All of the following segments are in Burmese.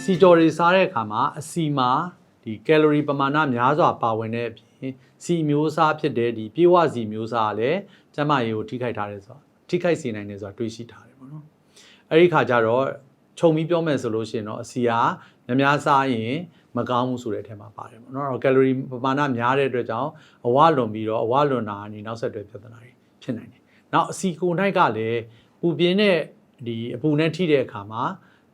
စီကြော်တွေစားတဲ့အခါမှာအစီမှာဒီကယ်လိုရီပမာဏများစွာပါဝင်တဲ့အပြင်စီမျိုးစားဖြစ်တဲ့ဒီပြေဝစီမျိုးစားကလည်းကျန်းမာရေးကိုထိခိုက်ထားတယ်ဆိုတော့ထိခိုက်စေနိုင်တယ်ဆိုတာတွေးရှိထားတယ်ပေါ့နော်အဲ့ဒီခါကျတော့ခြုံပြီးပြောမယ်ဆိုလို့ရှိရင်တော့အစီကများစားရင်မကောင်းဘူးဆိုတဲ့အထက်မှာပါတယ်ပေါ့နော်ကယ်လိုရီပမာဏများတဲ့အတွက်ကြောင့်အဝလွန်ပြီးတော့အဝလွန်တာအနေနောက်ဆက်တွဲပြဿနာတွေဖြစ်နိုင်တယ်နောက်အစီကို၌ကလည်းပူပြင်းတဲ့ဒီအပူနဲ့ထိတဲ့အခါမှာ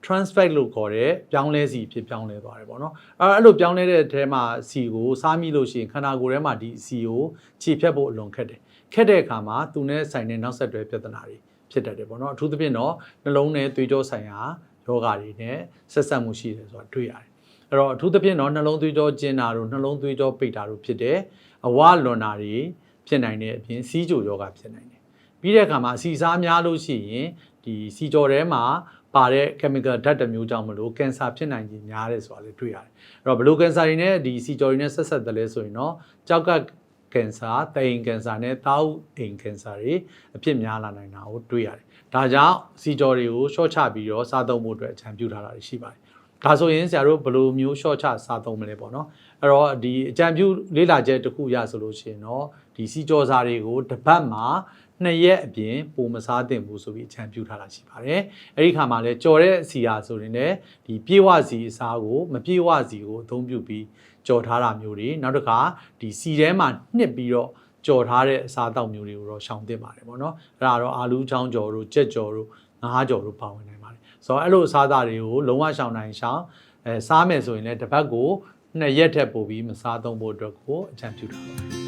transfer လို့ခေါ်တဲ့ပြောင်းလဲစီဖြစ်ပြောင်းလဲသွားတယ်ပေါ့နော်အဲ့လိုပြောင်းလဲတဲ့အထဲမှာစီကိုစားမိလို့ရှိရင်ခန္ဓာကိုယ်ထဲမှာဒီစီကိုခြေဖြတ်ဖို့အလွန်ခက်တယ်ခက်တဲ့အခါမှာသူနဲ့ဆိုင်တဲ့နောက်ဆက်တွဲပြဿနာတွေဖြစ်တတ်တယ်ပေါ့နော်အထူးသဖြင့်တော့နှလုံးနဲ့သွေးကြောဆိုင်ရာယောဂတွေနဲ့ဆက်ဆက်မှုရှိတယ်ဆိုတာတွေ့ရတယ်အဲ့တော့အထူးသဖြင့်တော့နှလုံးသွေးကြောကျဉ်တာတို့နှလုံးသွေးကြောပိတ်တာတို့ဖြစ်တယ်အဝလွန်တာတွေဖြစ်နိုင်တဲ့အပြင်စီးကြိုယောဂဖြစ်နိုင်တယ်ပြီးတဲ့အခါမှာအစီစားများလို့ရှိရင်ဒီစီကြော်ထဲမှာပါတဲ့ chemical ဓာတ်တစ်မျိုးကြောင့်မလို့ကင်ဆာဖြစ်နိုင်ခြင်းများတယ်ဆိုတာလည်းတွေ့ရတယ်အဲ့တော့ဘယ်လိုကင်ဆာတွေနဲ့ဒီစီကြော်တွေနဲ့ဆက်ဆက်တယ်လဲဆိုရင်တော့ကြောက်ကကင်ဆာ၊သိင်ကင်ဆာနဲ့သားဥအိမ်ကင်ဆာတွေအဖြစ်များလာနိုင်တာကိုတွေ့ရတယ်ဒါကြောင့်စီကြော်တွေကိုရှော့ချပြီးတော့စားသုံးဖို့အတွက်အကြံပြုထားတာရှိပါတယ်ဒါဆိုရင်ဆရာတို့ဘယ်လိုမျိုးရှော့ချစားသုံးမလဲပေါ့နော်အဲ့တော့ဒီအကြံပြုလေ့လာချက်တစ်ခုရဆိုလို့ရှိရင်တော့ဒီစီကြော်စာတွေကိုတစ်ပတ်မှာ2 ရက်အပြင်ပိုမစားသင့်ဘူးဆိုပြီးအကြံပြုထားတာရှိပါတယ်အဲ့ဒီခါမှာလဲကြော်တဲ့အစီအဆိုရင်လည်းဒီပြေဝစီအစားကိုမပြေဝစီကိုအသုံးပြုပြီးကြော်ထားတာမျိုးတွေနောက်တစ်ခါဒီစီထဲမှာနှစ်ပြီးတော့ကြော်ထားတဲ့အစားအသောက်မျိုးတွေကိုတော့ရှောင်သင့်ပါတယ်ပေါ့နော်အဲ့ဒါတော့အာလူးချောင်းကြော်တို့ကြက်ကြော်တို့ငါးကြော်တို့ပါဝင်နိုင်ပါတယ်ဆိုတော့အဲ့လိုအစားအသောက်တွေကိုလုံးဝရှောင်နိုင်ရှောင်စားမယ်ဆိုရင်လည်းတစ်ပတ်ကို2 ရက်ထက်ပိုပြီးမစားသုံးဖို့အတွက်ကိုအကြံပြုထားပါတယ်